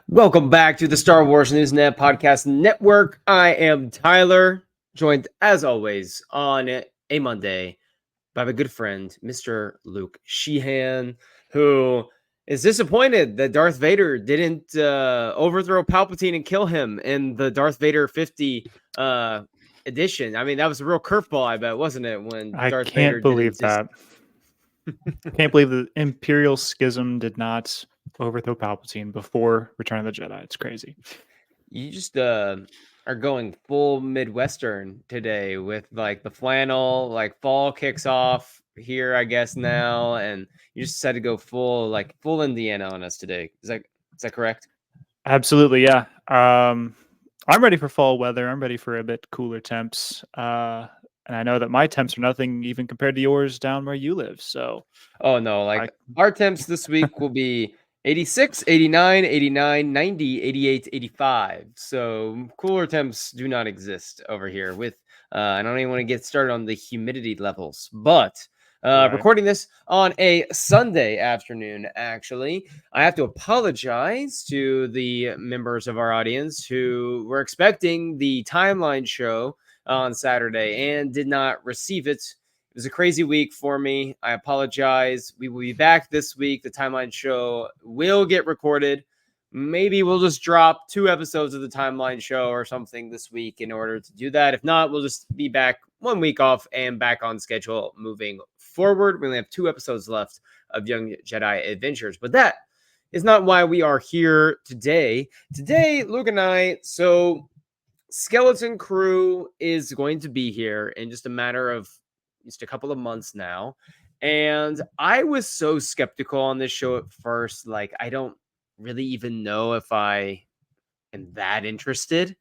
Welcome back to the Star Wars Newsnet Podcast Network. I am Tyler, joined as always on a Monday by my good friend, Mr. Luke Sheehan, who is disappointed that Darth Vader didn't overthrow Palpatine and kill him in the Darth Vader 50 edition. I mean, that was a real curveball, I bet, wasn't it? When I Darth can't Vader believe didn't that. Can't believe the Imperial Schism did not overthrow Palpatine before Return of the Jedi. It's crazy. You just are going full Midwestern today with like the flannel, like fall kicks off here, I guess now, and you just decided to go full Indiana on us today. Is that correct? Absolutely, yeah. I'm ready for fall weather. I'm ready for a bit cooler temps. And I know that my temps are nothing even compared to yours down where you live. So, Oh no, like our temps this week will be 86, 89, 89, 90, 88, 85. So cooler temps do not exist over here with I don't even want to get started on the humidity levels, but right. recording this on a Sunday afternoon, actually, I have to apologize to the members of our audience who were expecting the timeline show on Saturday and did not receive it. It was a crazy week for me. I apologize. We will be back this week. The timeline show will get recorded. Maybe we'll just drop 2 episodes of the timeline show or something this week in order to do that. If not, we'll just be back 1 week off and back on schedule moving forward. We only have 2 episodes left of Young Jedi Adventures, but that is not why we are here today. Today, Luke and I, Skeleton Crew is going to be here in just a matter of just a couple of months now. And I was so skeptical on this show at first. Like, I don't really even know if I am that interested.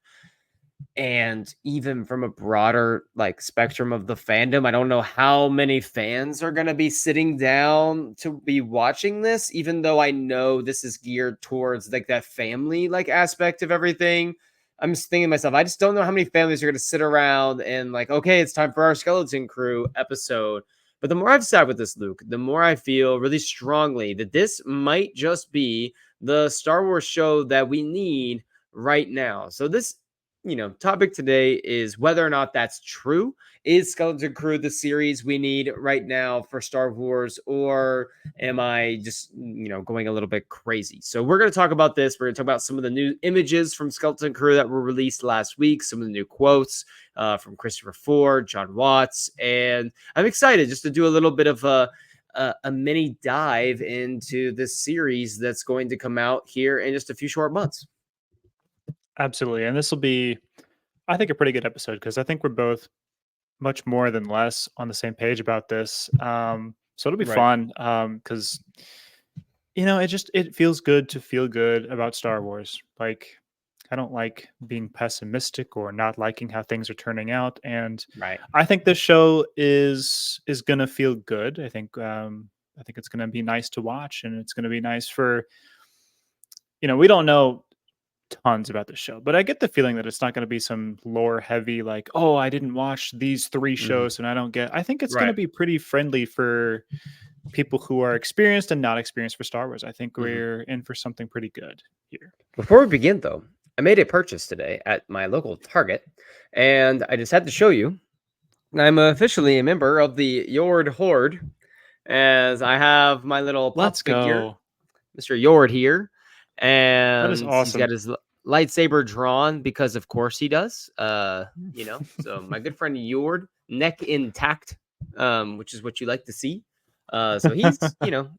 And even from a broader like spectrum of the fandom, I don't know how many fans are going to be sitting down to be watching this, even though I know this is geared towards like that family like aspect of everything. I'm just thinking to myself, I just don't know how many families are going to sit around and like, okay, it's time for our Skeleton Crew episode. But the more I've sat with this, Luke, the more I feel really strongly that this might just be the Star Wars show that we need right now. So this topic today is whether or not that's true. Is Skeleton Crew the series we need right now for Star Wars, or am I just, going a little bit crazy? So we're going to talk about this. We're going to talk about some of the new images from Skeleton Crew that were released last week, some of the new quotes from Christopher Ford, John Watts, and I'm excited just to do a little bit of a mini dive into this series that's going to come out here in just a few short months. Absolutely. And this will be, I think, a pretty good episode because I think we're both much more than less on the same page about this. So it'll be fun because, it feels good to feel good about Star Wars. Like, I don't like being pessimistic or not liking how things are turning out. And I think this show is going to feel good. I think it's going to be nice to watch, and it's going to be nice for, we don't know tons about the show, but I get the feeling that it's not going to be some lore heavy, like, oh, I didn't watch these 3 shows and I think it's going to be pretty friendly for people who are experienced and not experienced for Star Wars. I think we're in for something pretty good here. Before we begin, though, I made a purchase today at my local Target, and I just had to show you. I'm officially a member of the Yord Horde, as I have my little pop figure, Mr. Yord here, and that is awesome. He's got his lightsaber drawn because, of course, he does. So my good friend Yord, neck intact, which is what you like to see. So he's,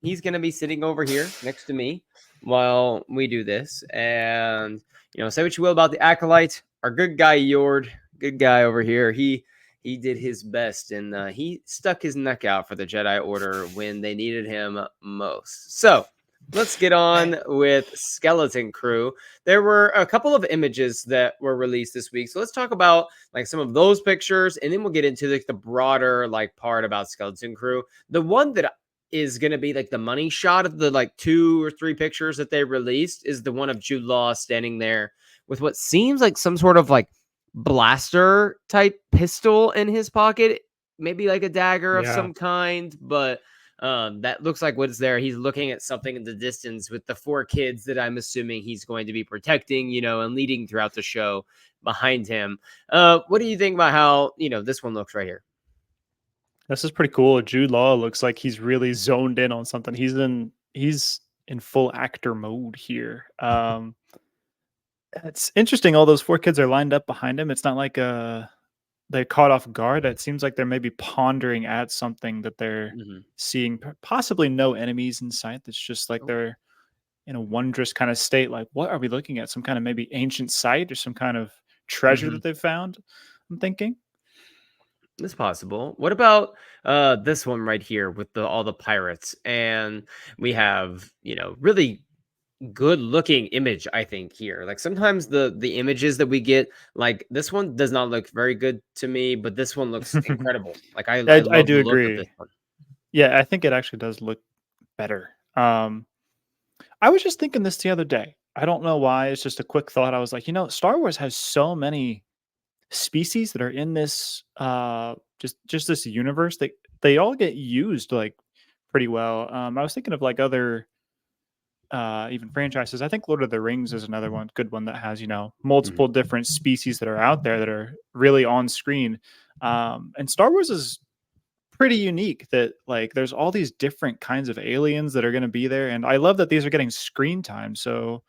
he's gonna be sitting over here next to me while we do this, and say what you will about the acolyte, our good guy Yord, good guy over here. He did his best, and he stuck his neck out for the Jedi Order when they needed him most. So let's get on with Skeleton Crew. There were a couple of images that were released this week. So let's talk about like some of those pictures, and then we'll get into like the broader like part about Skeleton Crew. The one that is going to be like the money shot of the like 2 or 3 pictures that they released is the one of Jude Law standing there with what seems like some sort of like blaster type pistol in his pocket. maybe like a dagger of Yeah. some kind, but that looks like what's there. He's looking at something in the distance with the four kids that I'm assuming he's going to be protecting, and leading throughout the show behind him. What do you think about how this one looks right here? This is pretty cool. Jude Law looks like he's really zoned in on something. He's in full actor mode here. It's interesting. All those four kids are lined up behind him. It's not like they caught off guard. It seems like they're maybe pondering at something that they're Hmm. seeing. Possibly no enemies in sight. It's just like they're in a wondrous kind of state. Like, what are we looking at? Some kind of maybe ancient site or some kind of treasure Hmm. that they've found. I'm thinking. It's possible. What about this one right here with all the pirates? And we have, really good looking image, I think, here. Like sometimes the images that we get, like this one does not look very good to me, but this one looks incredible. Like I I love the do look of this agree. one. Yeah, I think it actually does look better. I was just thinking this the other day. I don't know why. It's just a quick thought. I was like, Star Wars has so many species that are in this just this universe. They all get used like pretty well. I was thinking of like other even franchises. I think Lord of the Rings is another one, good one that has, Mhm. multiple different species that are out there that are really on screen. And Star Wars is pretty unique that like there's all these different kinds of aliens that are going to be there, and I love that these are getting screen time. So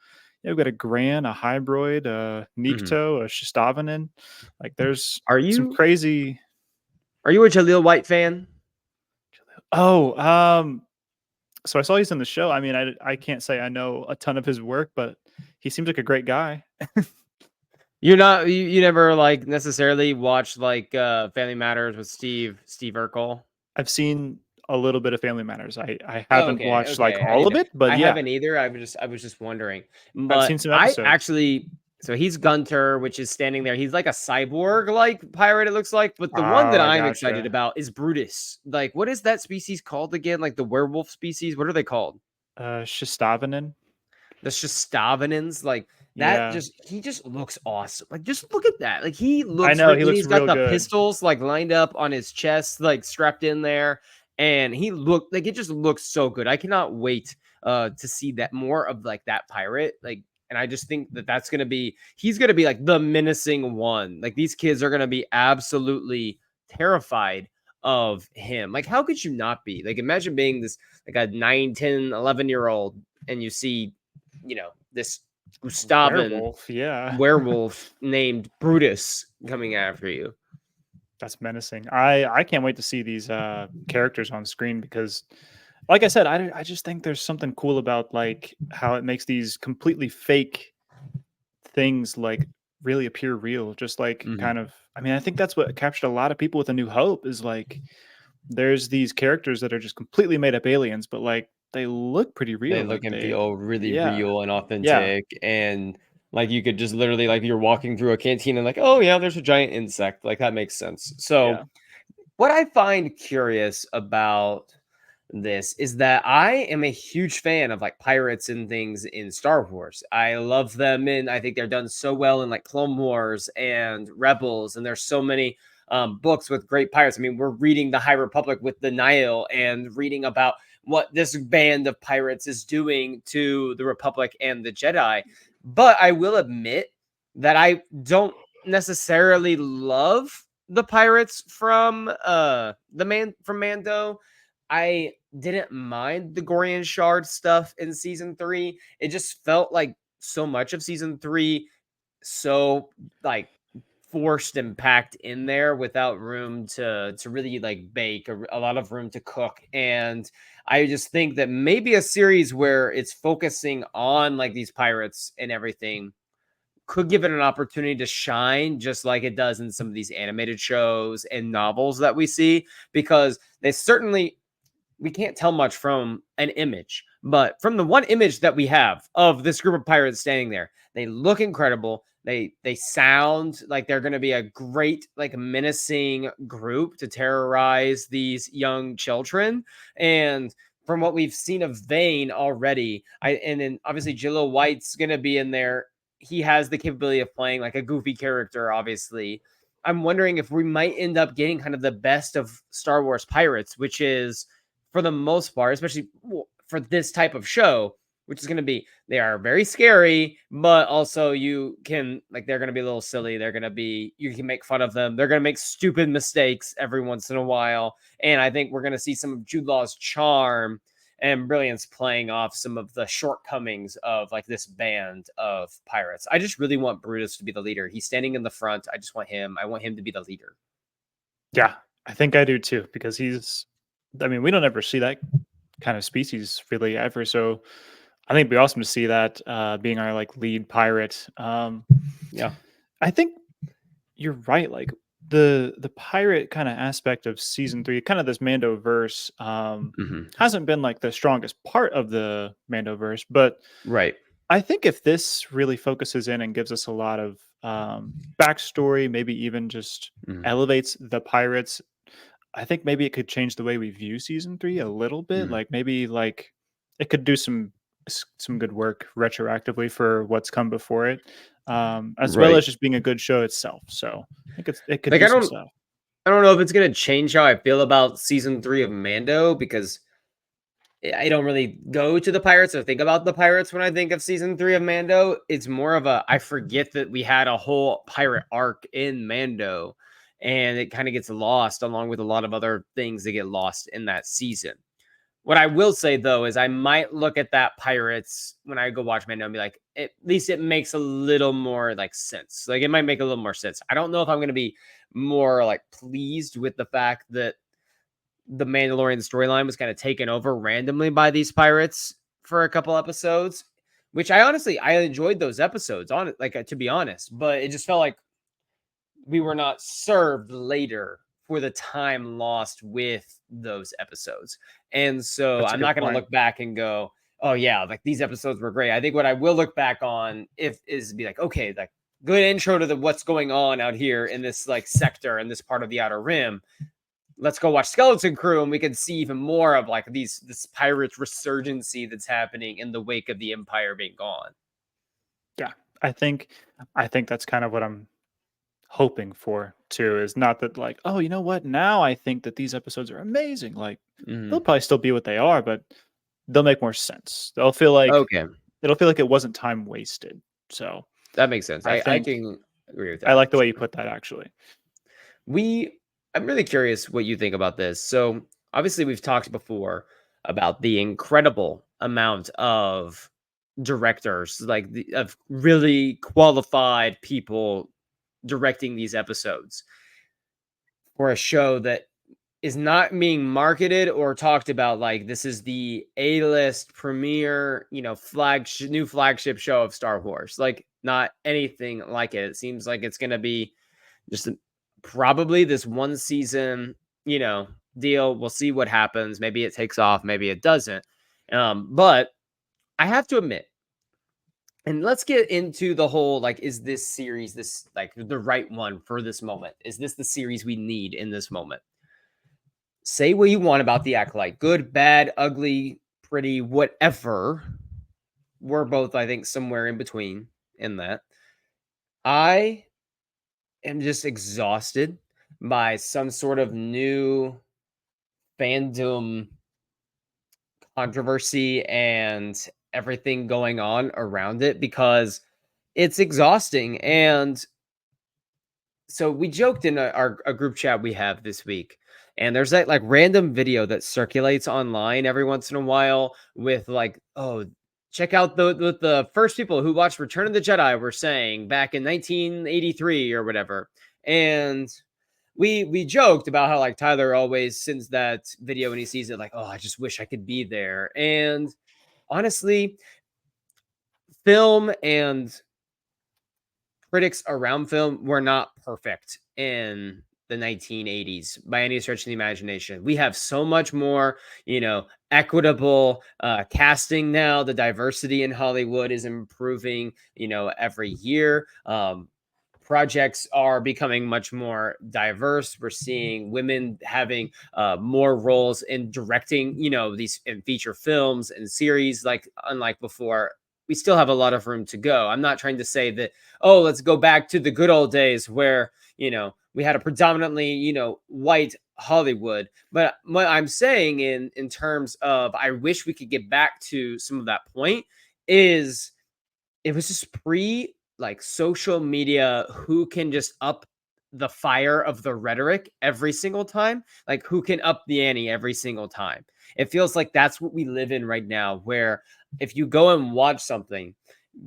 we've got a Gran, a Hybrid, a Mhm. Nikto, a Shistavanen. Like there's Are some you crazy. are you a Jaleel White fan? Oh, so I saw he's in the show. I mean, I can't say I know a ton of his work, but he seems like a great guy. You're not you never like necessarily watched like Family Matters with Steve Urkel? I've seen a little bit of Family Matters. I Oh, haven't okay, watched like okay. all of it, but I yeah, haven't either. I was just wondering. I've But seen some I episodes. actually so he's Gunter, which is standing there. He's like a cyborg like pirate, it looks like. But the one Oh, that I I'm excited gotcha. about is Brutus. Like, what is that species called again? Like the werewolf species? What are they called? Shistavanen. The Shistavanins, like that Yeah, he just looks awesome. Like just look at that. Like he I looks know, really he and looks he's got real the good. pistols like lined up on his chest, like strapped in there. And he looked like it just looks so good. I cannot wait to see that more of like that pirate. Like, and I just think that he's gonna be like the menacing one. Like these kids are gonna be absolutely terrified of him. Like, how could you not be? Like, imagine being this like a 9, 10, 11-year old and you see this Gustavan Werewolf, yeah. werewolf named Brutus coming after you. That's menacing. I can't wait to see these, characters on screen because, like I said, I just think there's something cool about, like, how it makes these completely fake things, like, really appear real, just, like, Mhm. kind of I mean, I think that's what captured a lot of people with A New Hope is, like, there's these characters that are just completely made up aliens, but, like, they look pretty They real, look like, and they feel really Yeah. real and Yeah. authentic, and like you could just literally like you're walking through a canteen and like, oh yeah, there's a giant insect. Like that makes sense. So Yeah. what I find curious about this is that I am a huge fan of like pirates and things in Star Wars. I love them and I think they're done so well in like Clone Wars and Rebels, and there's so many books with great pirates. I mean, we're reading the High Republic with the Nile and reading about what this band of pirates is doing to the Republic and the Jedi. But I will admit that I don't necessarily love the pirates from Mando. I didn't mind the Gorian Shard stuff in season 3. It just felt like so much of season 3 so like forced and packed in there without room to really like bake a lot of room to cook. And I just think that maybe a series where it's focusing on like these pirates and everything could give it an opportunity to shine just like it does in some of these animated shows and novels that we see, because they certainly we can't tell much from an image, but from the one image that we have of this group of pirates standing there, they look incredible. They sound like they're going to be a great like menacing group to terrorize these young children. And from what we've seen of Vane already, and then obviously Jillo White's going to be in there. He has the capability of playing like a goofy character, obviously. I'm wondering if we might end up getting kind of the best of Star Wars pirates, which is for the most part, especially for this type of show, which is going to be, they are very scary, but also you can, like, they're going to be a little silly. They're going to be, you can make fun of them. They're going to make stupid mistakes every once in a while. And I think we're going to see some of Jude Law's charm and brilliance playing off some of the shortcomings of like this band of pirates. I just really want Brutus to be the leader. He's standing in the front. I just want him. I want him to be the leader. Yeah, I think I do too because I mean, we don't ever see that kind of species really ever. So I think it'd be awesome to see that being our like lead pirate. Yeah. I think you're right. Like the pirate kind of aspect of season 3, kind of this Mando verse, Mm-hmm. hasn't been like the strongest part of the Mando verse, but Right. I think if this really focuses in and gives us a lot of backstory, maybe even just Mm-hmm. elevates the pirates, I think maybe it could change the way we view season 3 a little bit. Mm-hmm. Like maybe like it could do some good work retroactively for what's come before it, as well Right. as just being a good show itself. So I think it could Like do some stuff. I don't know if it's gonna change how I feel about season 3 of Mando because I don't really go to the pirates or think about the pirates when I think of season 3 of Mando. It's more of a, I forget that we had a whole pirate arc in Mando, and it kind of gets lost along with a lot of other things that get lost in that season. What I will say though is I might look at that pirates when I go watch Mando and be like, at least it makes a little more like sense. Like it might make a little more sense. I don't know if I'm going to be more like pleased with the fact that the Mandalorian storyline was kind of taken over randomly by these pirates for a couple episodes, which I enjoyed those episodes on it, like to be honest, but it just felt like we were not served later for the time lost with those episodes. And so That's a I'm good not going to point. look back and go, oh yeah, like these episodes were great. I think what I will look back on if is be like, okay, like good intro to the what's going on out here in this like sector in this part of the Outer Rim. Let's go watch Skeleton Crew and we can see even more of like this pirates resurgency that's happening in the wake of the Empire being gone. Yeah, I think I think that's kind of what I'm hoping for too. Is not that like, oh, you know what? Now I think that these episodes are amazing. Like they'll Mm-hmm. probably still be what they are, but they'll make more sense. They'll feel like Okay, it'll feel like it wasn't time wasted. So that makes sense. I I think can agree with I that like for the way you sure. put that actually. We I'm really curious what you think about this. So, obviously we've talked before about the incredible amount of directors, like of really qualified people directing these episodes for a show that is not being marketed or talked about like this is the A-list premier, flagship new flagship show of Star Wars. Like not anything like it. It seems like it's going to be just probably this one season, deal. We'll see what happens. Maybe it takes off, maybe it doesn't. But I have to admit, and let's get into the whole like, is this series this like the right one for this moment? Is this the series we need in this moment? Say what you want about the Acolyte, good, bad, ugly, pretty, whatever. We're both, I think, somewhere in between in that. I am just exhausted by some sort of new fandom controversy and everything going on around it because it's exhausting. And so we joked in our a group chat we have this week, and there's that like random video that circulates online every once in a while with like, oh, check out the first people who watched Return of the Jedi were saying back in 1983 or whatever. And we joked about how like Tyler always sends that video when he sees it, like, oh, I just wish I could be there. And honestly, film and critics around film were not perfect in the 1980s by any stretch of the imagination. We have so much more, equitable casting now. The diversity in Hollywood is improving, every year. Projects are becoming much more diverse. We're seeing women having more roles in directing, these in feature films and series, like unlike before. We still have a lot of room to go. I'm not trying to say that, oh, let's go back to the good old days where, we had a predominantly, white Hollywood. But what I'm saying in terms of I wish we could get back to some of that point is it was just pre like social media who can just up the fire of the rhetoric every single time, like who can up the ante every single time. It feels like that's what we live in right now, where if you go and watch something,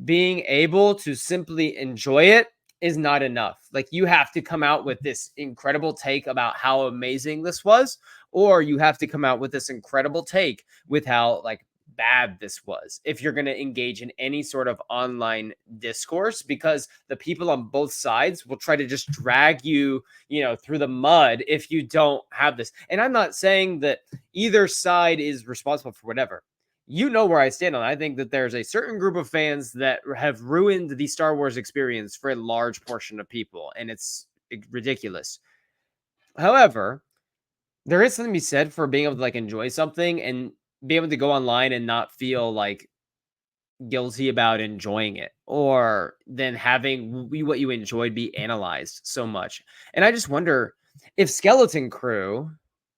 being able to simply enjoy it is not enough. Like you have to come out with this incredible take about how amazing this was, or you have to come out with this incredible take with how like bad this was if you're going to engage in any sort of online discourse, because the people on both sides will try to just drag you, through the mud if you don't have this. And I'm not saying that either side is responsible for whatever. Where I stand on it. I think that there's a certain group of fans that have ruined the Star Wars experience for a large portion of people, and it's ridiculous. However, there is something to be said for being able to like enjoy something and be able to go online and not feel like guilty about enjoying it, or then having what you enjoyed be analyzed so much. And I just wonder if Skeleton Crew,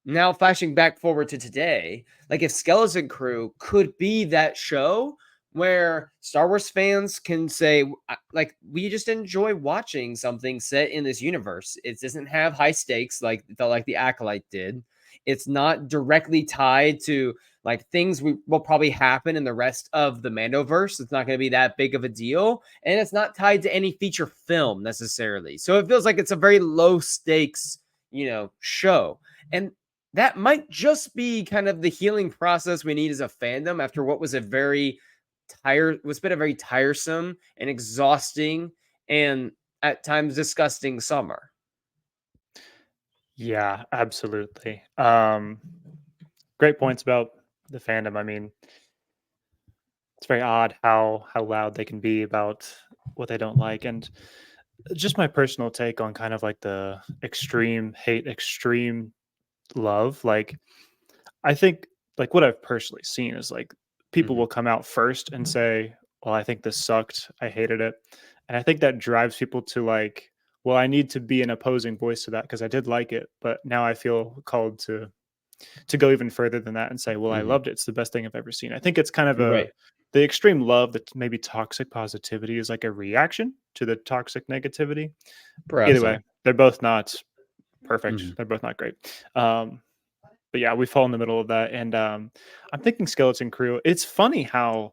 now flashing back forward to today, like if Skeleton Crew could be that show where Star Wars fans can say, like, we just enjoy watching something set in this universe. It doesn't have high stakes like the Acolyte did. It's not directly tied to like things will probably happen in the rest of the Mandoverse. It's not going to be that big of a deal, and it's not tied to any feature film necessarily. So it feels like it's a very low stakes, show. And that might just be kind of the healing process we need as a fandom after what was a very been a very tiresome and exhausting and at times disgusting summer. Yeah, absolutely. Great points about the fandom. I mean, it's very odd how loud they can be about what they don't like, and just my personal take on kind of like the extreme hate, extreme love. Like, I think like what I've personally seen is like people Mm-hmm. will come out first and say, "Well, I think this sucked. I hated it," and I think that drives people to like, "Well, I need to be an opposing voice to that because I did like it, but now I feel called to go even further than that and say, well, I Mm-hmm. loved it. It's the best thing I've ever seen." I think it's kind of Right. the extreme love that maybe toxic positivity is like a reaction to the toxic negativity. Perhaps Either so. way, they're both not Mm-hmm. perfect. They're both not great. Um, but yeah, we fall in the middle of that. And I'm thinking Skeleton Crew. It's funny how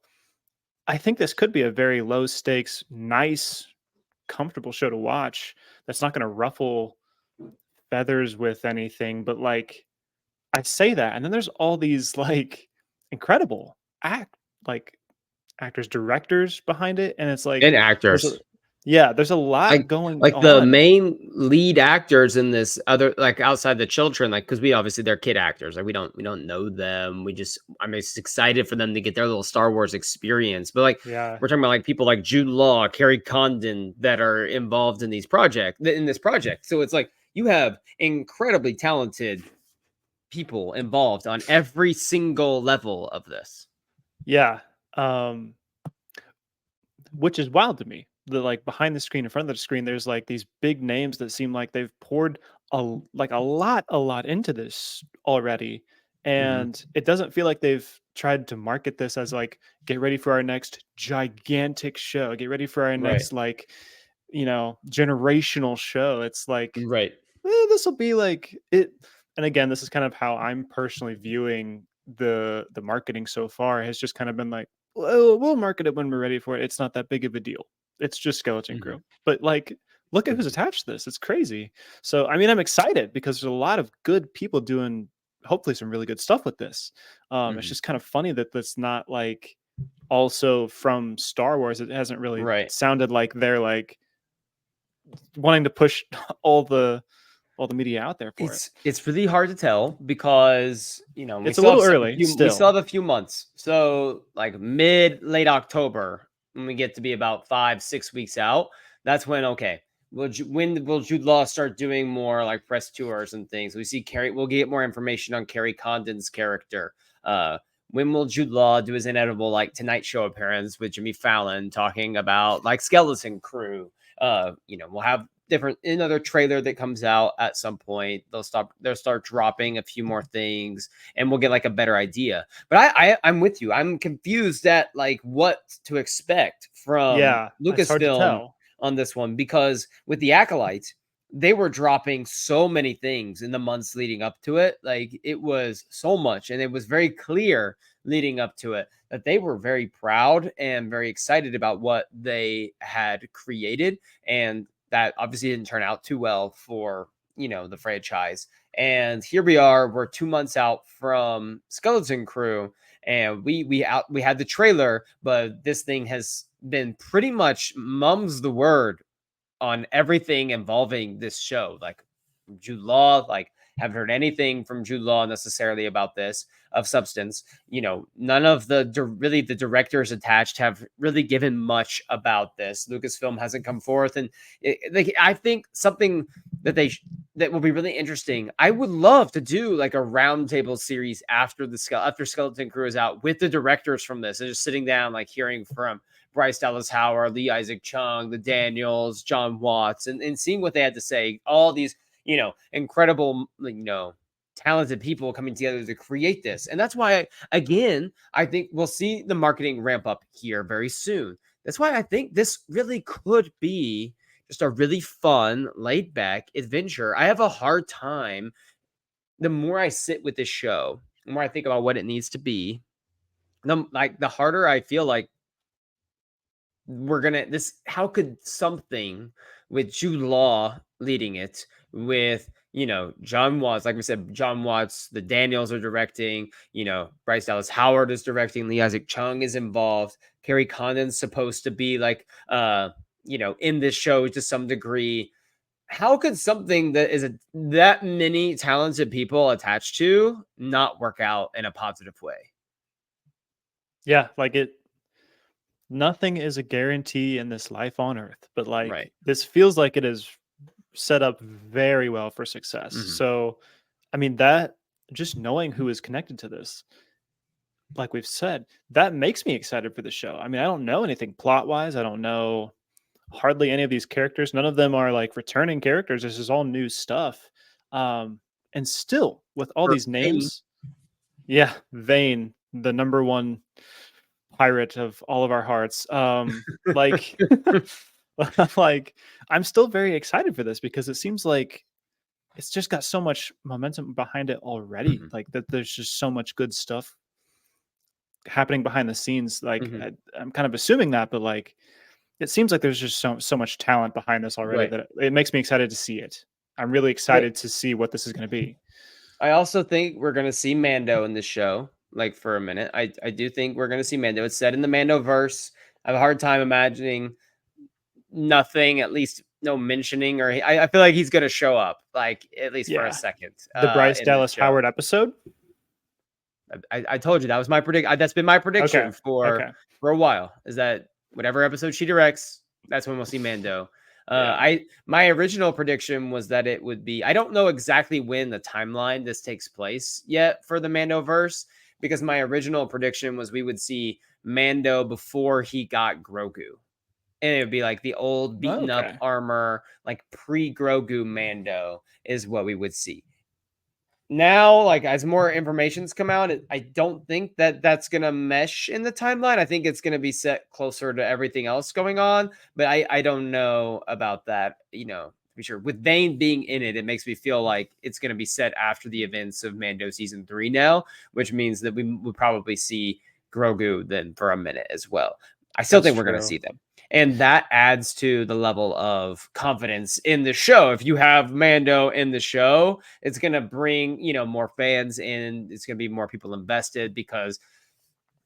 I think this could be a very low stakes, nice, comfortable show to watch that's not going to ruffle feathers with anything, but like I say that, and then there's all these like incredible act like actors, directors behind it, and it's And like there's a actors. yeah, there's a lot like going like the on. main lead actors in this other, like outside the children, like because we obviously they're kid actors, like we don't know them, I'm just excited for them to get their little Star Wars experience. But like Yeah, we're talking about like people like Jude Law, Carrie Condon that are involved in this project. So it's like you have incredibly talented people involved on every single level of this. yeah, um, which is wild to me. The like behind the screen, in front of the screen, there's like these big names that seem like they've poured a lot into this already, Hmm. and it doesn't feel like they've tried to market this as like get ready for our next gigantic show, get ready for our Right. next like generational show. It's like Right. this will be like it. And again, this is kind of how I'm personally viewing the marketing so far. Has just kind of been like, well, we'll market it when we're ready for it. It's not that big of a deal. It's just Skeleton Hmm. Crew. But like, look at who's Hmm. attached to this. It's crazy. So I mean, I'm excited because there's a lot of good people doing hopefully some really good stuff with this. It's Hmm. just kind of funny that that's not like also from Star Wars. It hasn't really Right. sounded like they're like wanting to push all the media out there for it. It's really hard to tell because we It's a still have little early we still still. have a few months. So like mid late October, when we get to be about 5-6 weeks out, that's when okay. When will Jude Law start doing more like press tours and things? We see Carrie. We'll get more information on Carrie Condon's character. Uh, when will Jude Law do his inevitable like Tonight Show appearance with Jimmy Fallon talking about like Skeleton Crew? We'll have another trailer that comes out at some point. They'll start dropping a few more things, and we'll get like a better idea. But I'm with you. I'm confused at like what to expect from Yeah, it's hard to Lucasfilm tell. on this one, because with the Acolyte, they were dropping so many things in the months leading up to it. Like, it was so much, and it was very clear leading up to it that they were very proud and very excited about what they had created, and that obviously didn't turn out too well for the franchise. And here we are, we're 2 months out from Skeleton Crew, and we had the trailer, but this thing has been pretty much mum's the word on everything involving this show. Like, Jude Law, like, haven't heard anything from Jude Law necessarily about this of substance. None of the directors attached have really given much about this. Lucasfilm hasn't come forth, and I think something that that will be really interesting. I would love to do like a roundtable series after Skeleton Crew is out with the directors from this, and just sitting down, like hearing from Bryce Dallas Howard, Lee Isaac Chung, the Daniels, John Watts, and seeing what they had to say. All these, incredible, talented people coming together to create this. And that's why, again, I think we'll see the marketing ramp up here very soon. That's why I think this really could be just a really fun, laid back adventure. I have a hard time, the more I sit with this show, the more I think about what it needs to be, the harder I feel like how could something with Jude Law leading it, with John Watts, like we said, John Watts, the Daniels are directing, Bryce Dallas Howard is directing, Lee Isaac Chung is involved, Carrie Condon's supposed to be like in this show to some degree. How could something that is that many talented people attached to not work out in a positive way? Yeah, like nothing is a guarantee in this life on earth, but Right. like this feels like it is set up very well for success. Mhm. So, I mean, that just knowing who is connected to this, like we've said, that makes me excited for the show. I mean, I don't know anything plot wise. I don't know hardly any of these characters. None of them are like returning characters. This is all new stuff. And still, with all For these me, names, yeah, Vane, the number one pirate of all of our hearts. Like, like I'm still very excited for this because it seems like it's just got so much momentum behind it already. Mhm. Like that, there's just so much good stuff happening behind the scenes. Like Mhm. I'm kind of assuming that, but like it seems like there's just so much talent behind this already Right. that it makes me excited to see it. I'm really But excited to see what this is going to be. I also think we're gonna see Mando in this show, like, for a minute. I do think we're gonna see Mando. It's set in the Mando verse. I have a hard time imagining nothing, at least no mentioning, or I feel like he's gonna show up, like, at least for a Yeah, second, the Bryce in this Dallas show. Howard episode. I told you that was my that's been my Okay, prediction okay, for a while, is that whatever episode she directs, that's when we'll see Mando. yeah, I My original prediction was that it would be, I don't know exactly when the timeline this takes place yet for the Mando verse, because my original prediction was we would see Mando before he got Grogu. And it would be like the old beaten up okay. armor, like pre Grogu Mando is what we would see. Now, like, as more information's come out, I don't think that that's gonna mesh in the timeline. I think it's gonna be set closer to everything else going on, but I don't know about that, to be sure. With Vane being in it, it makes me feel like it's gonna be set after the events of Mando season 3 now, which means that we would probably see Grogu then for a minute as well. I still That's think we're gonna true. see them. And that adds to the level of confidence in the show. If you have Mando in the show, it's going to bring, more fans in. It's going to be more people invested, because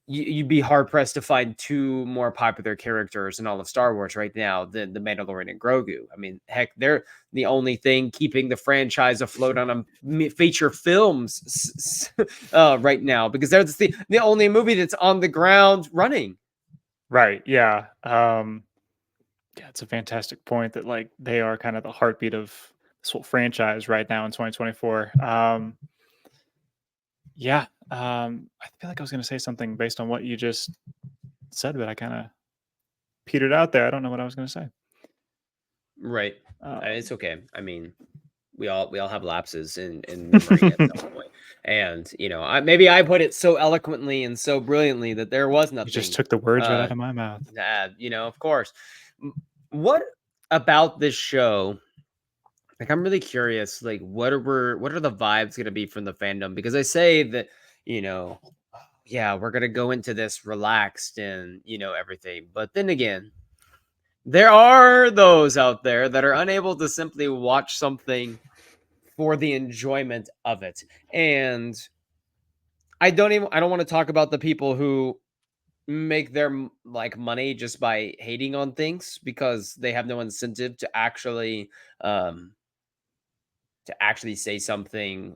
you'd be hard pressed to find two more popular characters in all of Star Wars right now than the Mandalorian and Grogu. I mean, heck, they're the only thing keeping the franchise afloat on a feature films right now, because they're the only movie that's on the ground running. Right. Yeah. Yeah, it's a fantastic point that like they are kind of the heartbeat of this whole franchise right now in 2024. Yeah. I feel like I was going to say something based on what you just said, but I kind of petered out there. I don't know what I was going to say. Right. It's Um, okay. I mean, we all have lapses in memory at some point. And, maybe I put it so eloquently and so brilliantly that there was you just nothing took the words right uh out of my mouth. to add, of course. What about this show? Like, I'm really curious, like, what are the vibes gonna be from the fandom? Because I say that, you know, yeah, we're gonna go into this relaxed and everything. But then again, there are those out there that are unable to simply watch something for the enjoyment of it. And I don't want to talk about the people who make their like money just by hating on things because they have no incentive um to actually say something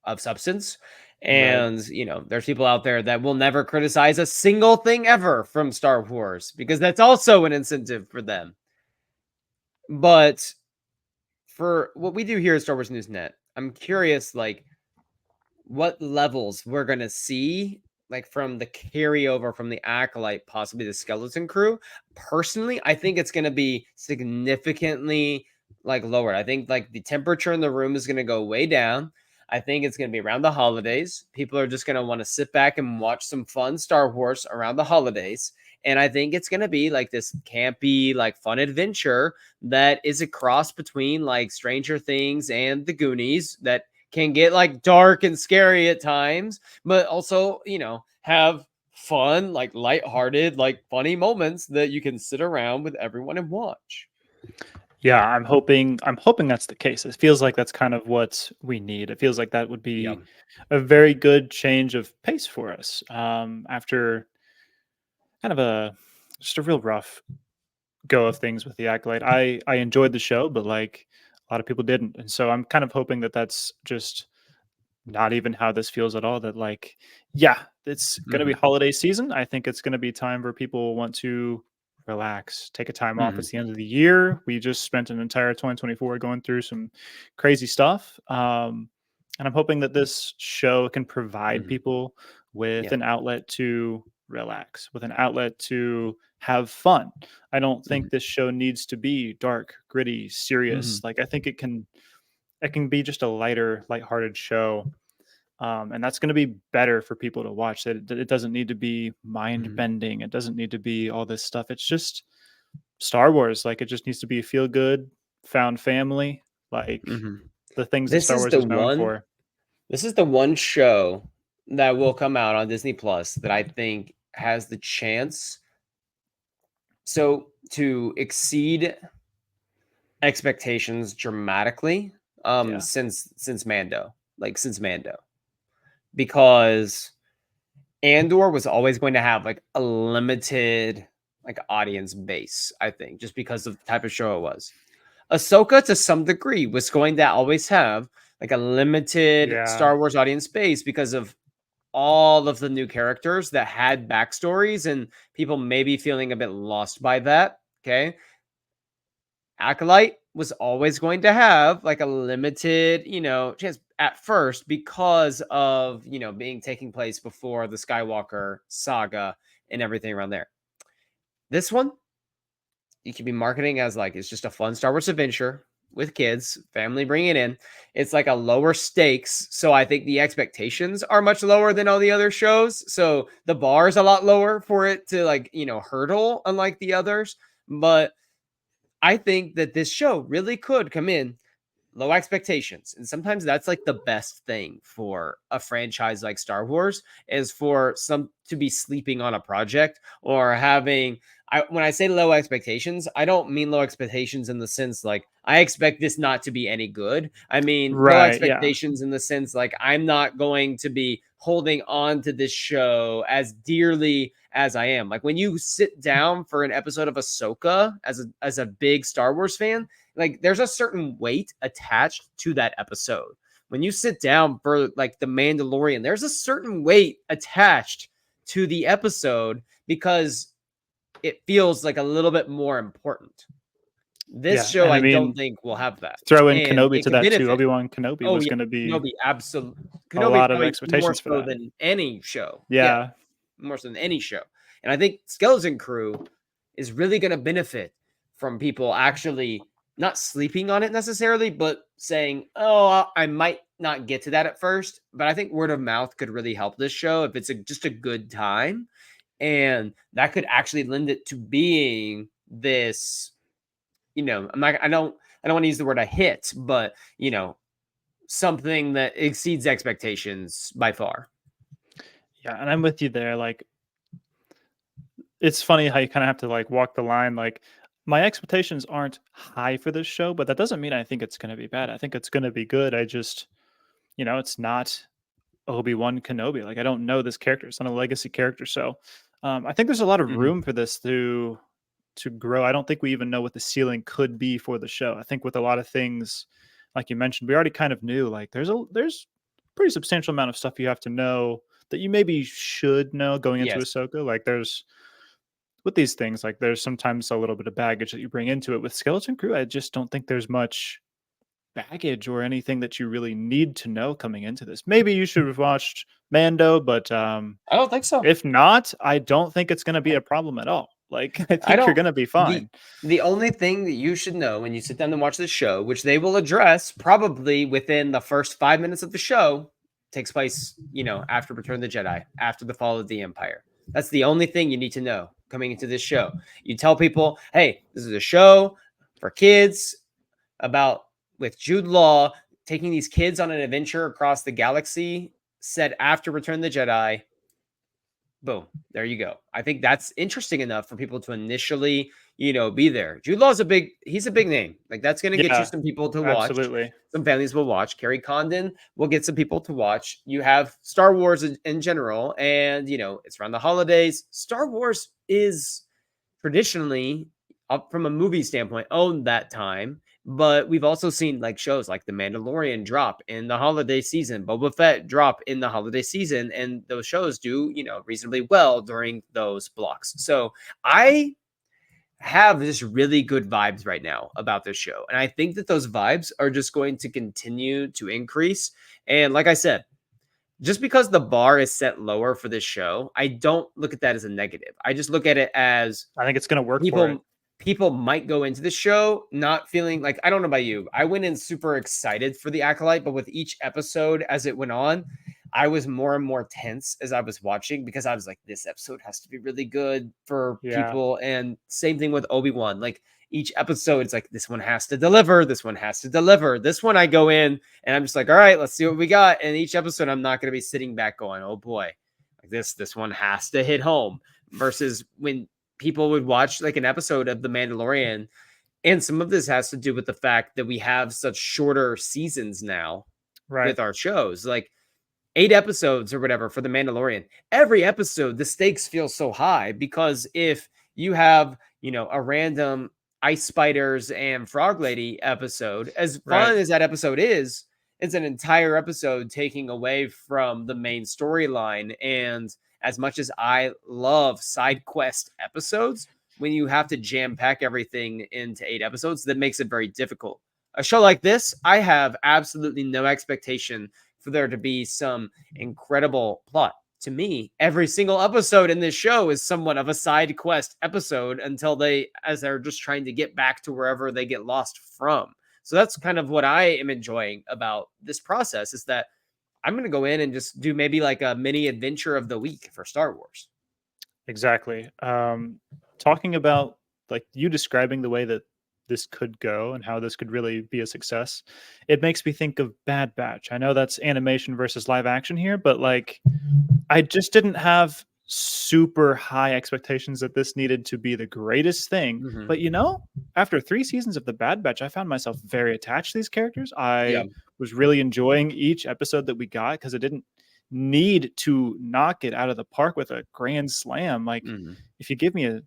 of substance. Right. And there's people out there that will never criticize a single thing ever from Star Wars because that's also an incentive for them. But for what we do here at Star Wars News Net, I'm curious, like, what levels we're gonna see, like, from the carryover from the Acolyte, possibly the Skeleton Crew. Personally, I think it's gonna be significantly, like, lower. I think, like, the temperature in the room is gonna go way down. I think it's gonna be around the holidays. People are just gonna wanna sit back and watch some fun Star Wars around the holidays, and I think it's gonna be, like, this campy, like, fun adventure that is a cross between, like, Stranger Things and The Goonies that can get like dark and scary at times, but also, have fun, like lighthearted, like funny moments that you can sit around with everyone and watch. Yeah, I'm hoping that's the case. It feels like that's kind of what we need. It feels like that would Yeah. be a very good change of pace for us after kind of a just a real rough go of things with the Acolyte. I enjoyed the show, but like a lot of people didn't, and so I'm kind of hoping that that's just not even how this feels at all. That like, yeah, it's gonna be Hmm. holiday season. I think it's gonna be time where people want to relax, take a time off. Hmm. It's the end of the year. We just spent an entire 2024 going through some crazy stuff. And I'm hoping that this show can provide Hmm. people with Yeah. an outlet to relax, with an outlet to have fun. I don't think Hmm. this show needs to be dark, gritty, Hmm. serious. Like I think it can be just a lighter, lighthearted show, and that's going to be better for people to watch. That it doesn't need to be mind Hmm. bending. It doesn't need to be all this stuff. It's just Star Wars. Like it just needs to be feel good, found family, like Hmm. the things that This Star is Wars the is known one. for. This is the one show that will come out on Disney Plus that I think has the chance to exceed expectations dramatically Yeah, since Mando. Like since Mando. Because Andor was always going to have like a limited like audience base, I think, just because of the type of show it was. Ahsoka to some degree was going to always have like a limited yeah, Star Wars audience base because of all of the new characters that had backstories and people maybe feeling a bit lost by that. Okay. Acolyte was always going to have like a limited, chance at first because of, being taking place before the Skywalker saga and everything around there. This one, you could be marketing as like it's just a fun Star Wars adventure with kids, family bringing it in. It's like a lower stakes, so I think the expectations are much lower than all the other shows. So the bar is a lot lower for it to like, hurdle unlike the others, but I think that this show really could come in low expectations. And sometimes that's like the best thing for a franchise like Star Wars is for some to be sleeping on a project or having when I say low expectations, I don't mean low expectations in the sense like I expect this not to be any good. I mean low right. Yeah, expectations in the sense like I'm not going to be holding on to this show as dearly as I am. Like when you sit down for an episode of Ahsoka as a big Star Wars fan, like there's a certain weight attached to that episode. When you sit down for like The Mandalorian, there's a certain weight attached to the episode because it feels like a little bit more important. This yeah. show, And I I don't mean, think will have that, throw in and Kenobi it to could that too. benefit. Obi-Wan Kenobi Oh was yeah, going to be Kenobi, absolutely. a Kenobi lot of probably more expectations for so that. than any show. Yeah, Yeah, more so than any show. And I think Skeleton Crew is really going to benefit from people actually not sleeping on it necessarily, but saying, "Oh, I might not get to that at first." But I think word of mouth could really help this show if it's just a good time, and that could actually lend it to being this. I'm not. I don't want to use the word "a hit," but something that exceeds expectations by far. Yeah, and I'm with you there. Like, it's funny how you kind of have to like walk the line. Like, my expectations aren't high for this show, but that doesn't mean I think it's going to be bad. I think it's going to be good. I just, it's not Obi-Wan Kenobi. Like, I don't know this character. It's not a legacy character. So, I think there's a lot of Mhm. room for this to grow. I don't think we even know what the ceiling could be for the show. I think with a lot of things, like you mentioned, we already kind of knew. Like, there's pretty substantial amount of stuff you have to know that you maybe should know going into Yes. Ahsoka. Like, there's with these things, like there's sometimes a little bit of baggage that you bring into it. With Skeleton Crew, I just don't think there's much baggage or anything that you really need to know coming into this. Maybe you should have watched Mando, but I don't think so. if not, I don't think it's going to be a problem at all. Like, I I think you're don't going to be the fine. the only thing that you should know when you sit down and watch this show, which they will address probably within the first 5 minutes of the show, takes place, after Return of the Jedi, after the fall of the Empire. That's the only thing you need to know coming into this show. You tell people, hey, this is a show for kids about with Jude Law taking these kids on an adventure across the galaxy set after Return of the Jedi. Boom, there you go. I think that's interesting enough for people to initially, be there. Jude Law's he's a big name. Like that's going to get you Yeah, some people to watch. absolutely. Some families will watch. Carrie Condon will get some people to watch. You have Star Wars in general, and it's around the holidays. Star Wars is traditionally, up from a movie standpoint, owned that time. But we've also seen like shows like The Mandalorian drop in the holiday season, Boba Fett drop in the holiday season, and those shows do, reasonably well during those blocks. So I have this really good vibes right now about this show. And I think that those vibes are just going to continue to increase. And like I said, just because the bar is set lower for this show, I don't look at that as a negative. I just look at it as I think it's going to work for it. people might go into the show not feeling like, I don't know about you. I went in super excited for the Acolyte, but with each episode as it went on, I was more and more tense as I was watching because I was like, this episode has to be really good for Yeah, people. And same thing with Obi-Wan. Like each episode, it's like this one has to deliver, this one has to deliver. This one I go in and I'm just like, all right, let's see what we got. And each episode, I'm not going to be sitting back going, oh boy, like this one has to hit home. Versus when people would watch like an episode of The Mandalorian. And some of this has to do with the fact that we have such shorter seasons now right, with our shows. Like 8 episodes or whatever for The Mandalorian. Every episode, the stakes feel so high because if you have, a random Ice Spiders and Frog Lady episode, as right, fun as that episode is, it's an entire episode taking away from the main storyline. And as much as I love side quest episodes, when you have to jam pack everything into 8 episodes, that makes it very difficult. A show like this, I have absolutely no expectation for there to be some incredible plot. To me, every single episode in this show is somewhat of a side quest episode until they're just trying to get back to wherever they get lost from. So that's kind of what I am enjoying about this process is that I'm going to go in and just do maybe like a mini adventure of the week for Star Wars. exactly. Talking about like you describing the way that this could go and how this could really be a success, it makes me think of Bad Batch. I know that's animation versus live action here, but like I just didn't have super high expectations that this needed to be the greatest thing. Mm-hmm. But after 3 seasons of The Bad Batch, I found myself very attached to these characters. Yeah. I was really enjoying each episode that we got because it didn't need to knock it out of the park with a grand slam. Like, Mm-hmm. if you give me a,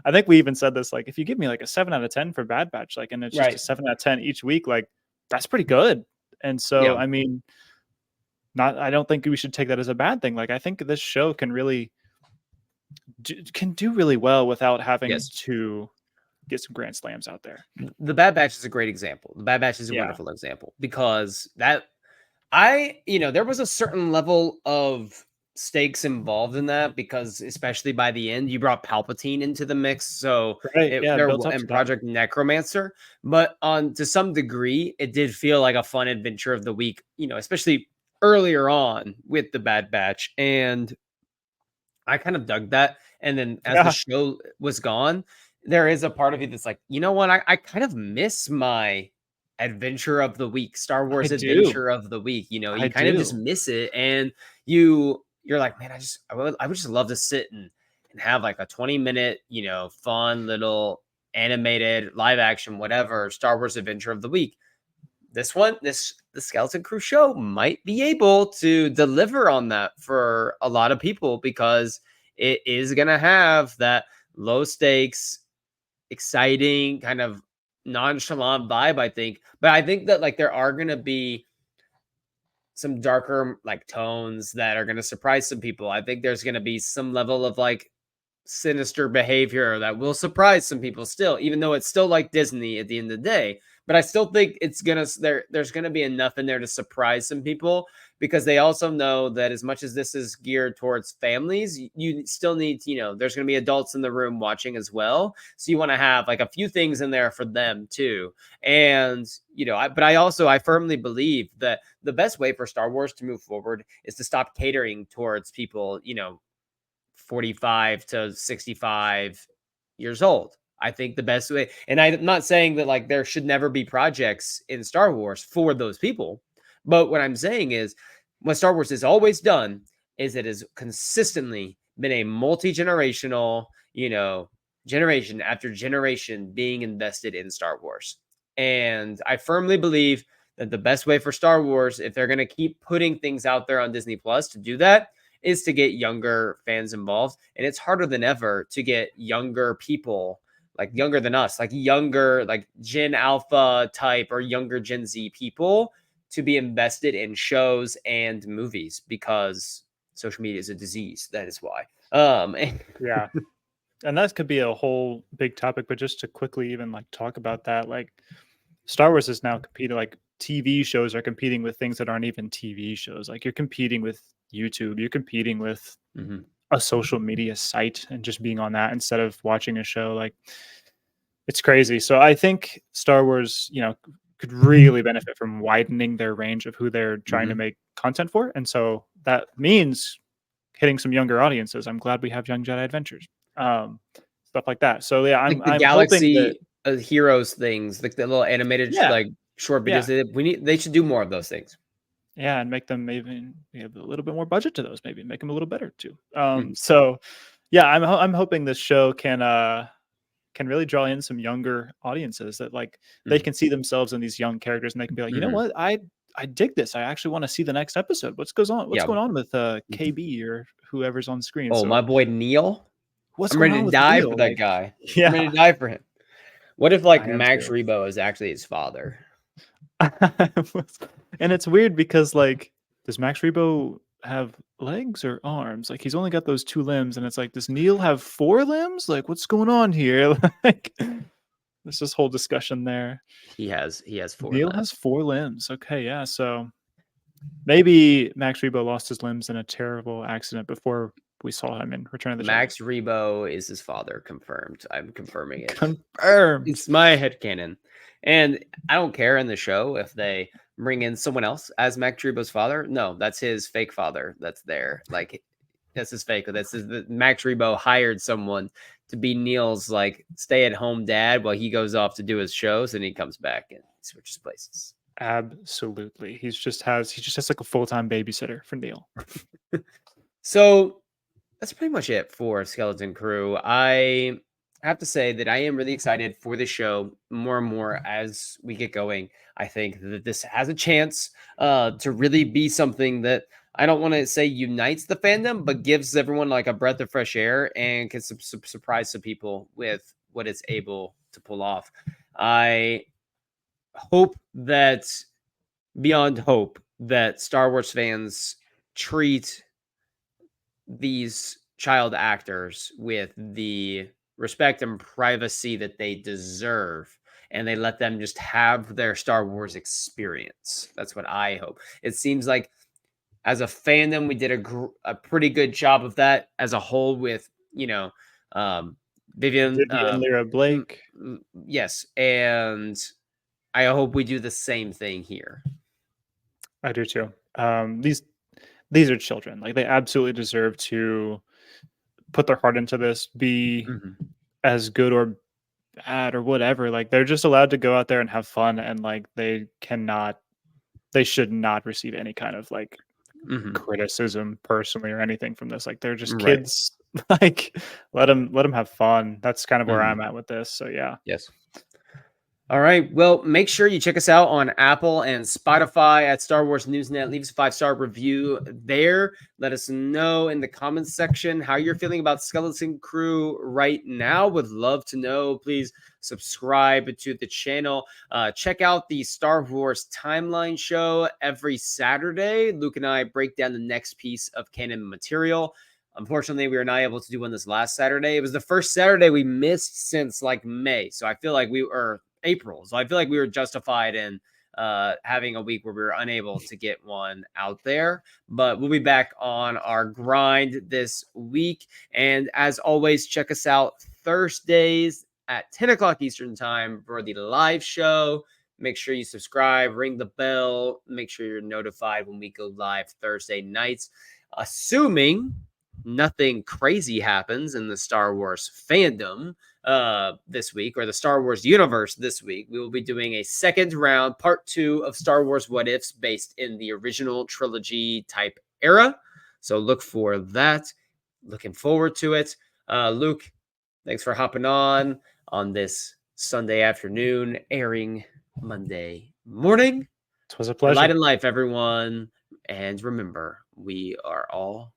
I think we even said this, like, if you give me like a 7 out of 10 for Bad Batch, like, and it's just a Right. 7 out of 10 each week, like, that's pretty good. And so, Yeah. I mean, I don't think we should take that as a bad thing. Like, I think this show can really can do really well without having Yes. to get some grand slams out there. The Bad Batch is a great example. The Bad Batch is a Yeah. wonderful example because there was a certain level of stakes involved in that because especially by the end you brought Palpatine into the mix, so Right. Yeah, it there builds up to and that. Project Necromancer, but on to some degree it did feel like a fun adventure of the week, especially earlier on with the Bad Batch, and I kind of dug that. And then as the Yeah, show was gone, there is a part of you that's like, you know what? I kind of miss my adventure of the week, Star I Wars do. adventure of the week. I You kind of just do. miss it. And you're like, man, I would just love to sit and have like a 20-minute, fun little animated live action, whatever, Star Wars adventure of the week. The Skeleton Crew show might be able to deliver on that for a lot of people because it is going to have that low stakes, exciting, kind of nonchalant vibe, I think. But I think that like there are going to be some darker like tones that are going to surprise some people. I think there's going to be some level of like sinister behavior that will surprise some people still, even though it's still like Disney at the end of the day. But I still think there's gonna be enough in there to surprise some people because they also know that as much as this is geared towards families, you still need there's gonna be adults in the room watching as well. So you want to have like a few things in there for them too. And I firmly believe that the best way for Star Wars to move forward is to stop catering towards people, 45 to 65 years old. I think the best way, and I'm not saying that like there should never be projects in Star Wars for those people, but what I'm saying is what Star Wars has always done is it has consistently been a multi-generational, generation after generation being invested in Star Wars. And I firmly believe that the best way for Star Wars, if they're going to keep putting things out there on Disney Plus to do that, is to get younger fans involved. And it's harder than ever to get younger people, like younger than us, like younger, like Gen Alpha type or younger Gen Z people to be invested in shows and movies because social media is a disease. That is why. Yeah. And that could be a whole big topic, but just to quickly even like talk about that, like Star Wars is now competing, like TV shows are competing with things that aren't even TV shows. Like you're competing with YouTube, you're competing with Mhm. a social media site and just being on that instead of watching a show. Like it's crazy. So I think Star Wars, could really benefit from widening their range of who they're trying to Mhm. make content for. And so that means hitting some younger audiences. I'm glad we have Young Jedi Adventures, um, stuff like that. So yeah, Like the I'm hoping that Galaxy Heroes things, like the little animated yeah, like short videos. yeah, They should do more of those things. yeah, and make them maybe have a little bit more budget to those, maybe make them a little better too. Mhm. So yeah, I'm hoping this show can really draw in some younger audiences that like they Mhm. can see themselves in these young characters and they can be like, you know Mhm. what, I dig this. I actually want to see the next episode. What's Yeah. going on with KB or whoever's on screen? Oh, my So boy Neil. what's I'm going ready on to with die for Neil? that Like, guy. I'm ready yeah, to die for him. What if like I am Max too. Rebo is actually his father? And it's weird because like, does Max Rebo have legs or arms? Like he's only got those two limbs, and it's like, does Neil have four limbs? Like, what's going on here? Like, there's this whole discussion there. He has four Neil has limbs. four limbs. Okay, yeah. So maybe Max Rebo lost his limbs in a terrible accident before we saw him in Return of the Jedi. Max Rebo is his father, confirmed. I'm confirming it. Confirmed. It's my headcanon. And I don't care in the show if they bring in someone else as Max Rebo's father. No, that's his fake father that's there. Like that's his fake. Max Rebo hired someone to be Neil's like stay-at-home dad while he goes off to do his shows and he comes back and switches places. Absolutely. He just has like a full-time babysitter for Neil. So that's pretty much it for Skeleton Crew. I have to say that I am really excited for the show more and more as we get going. I think that this has a chance to really be something that I don't want to say unites the fandom, but gives everyone like a breath of fresh air and can surprise some people with what it's able to pull off. I hope that beyond hope that Star Wars fans treat these child actors with the respect and privacy that they deserve and they let them just have their Star Wars experience. That's what I hope. It seems like as a fandom, we did a pretty good job of that as a whole with, Vivian. Vivian Lyra Blake. Yes, and I hope we do the same thing here. I do too. These are children. Like, they absolutely deserve to put their heart into this, be as good or bad or whatever. Like, they're just allowed to go out there and have fun, and like they should not receive any kind of like criticism personally or anything from this. Like, they're just kids. Like, let them have fun. That's kind of where I'm at with this. So yeah. Yes. All right. Well, make sure you check us out on Apple and Spotify at Star Wars Newsnet. Leave us a 5-star review there. Let us know in the comments section how you're feeling about Skeleton Crew right now. Would love to know. Please subscribe to the channel. Check out the Star Wars Timeline show every Saturday. Luke and I break down the next piece of canon material. Unfortunately, we were not able to do one this last Saturday. It was the first Saturday we missed since like May. So I feel like we were April. So I feel like we were justified in having a week where we were unable to get one out there. But we'll be back on our grind this week. And as always, check us out Thursdays at 10 o'clock Eastern time for the live show. Make sure you subscribe, ring the bell, make sure you're notified when we go live Thursday nights. Assuming nothing crazy happens in the Star Wars fandom this week, or the Star Wars universe this week, we will be doing a second round, part 2 of Star Wars What Ifs based in the original trilogy type era. So look for that. Looking forward to it. Luke, thanks for hopping on this Sunday afternoon, airing Monday morning. It was a pleasure. Light in life, everyone. And remember, we are all